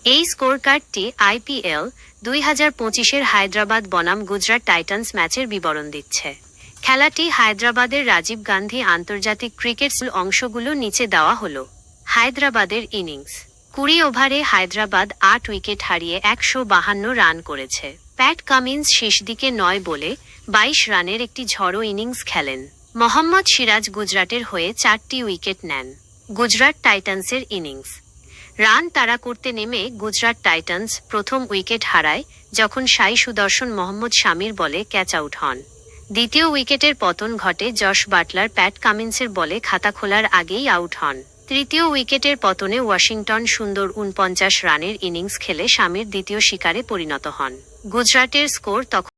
এই স্কোর কার্ডটি IPL 2025-এর হায়দ্রাবাদ বনাম গুজরাট টাইটান্স ম্যাচের বিবরণ দিচ্ছে। খেলাটি হায়দ্রাবাদের রাজীব গান্ধী আন্তর্জাতিক ক্রিকেট অংশগুলো নিচে দেওয়া হলো। হায়দ্রাবাদের ইনিংস 20 ওভারে হায়দ্রাবাদ 8 উইকেট হারিয়ে 152 রান করেছে। প্যাট কামিন্স শেষ দিকে 9 বলে 22 রানের একটি ঝড়ো ইনিংস খেলেন। মোহাম্মদ সিরাজ গুজরাটের হয়ে 4টি উইকেট নেন। গুজরাট টাইটান্সের ইনিংস রান তাড়া করতে নেমে গুজরাট টাইটান্স প্রথম উইকেট হারায় যখন সাই সুদর্শন মোহাম্মদ শামির বলে ক্যাচ আউট হন। দ্বিতীয় উইকেটের পতন ঘটে যশ বাটলার প্যাট কামিন্সের বলে খাতা খোলার আগেই আউট হন। তৃতীয় উইকেটের পতনে ওয়াশিংটন সুন্দর 49 রানের ইনিংস খেলে শামির দ্বিতীয় শিকারে পরিণত হন। গুজরাটের স্কোর তখন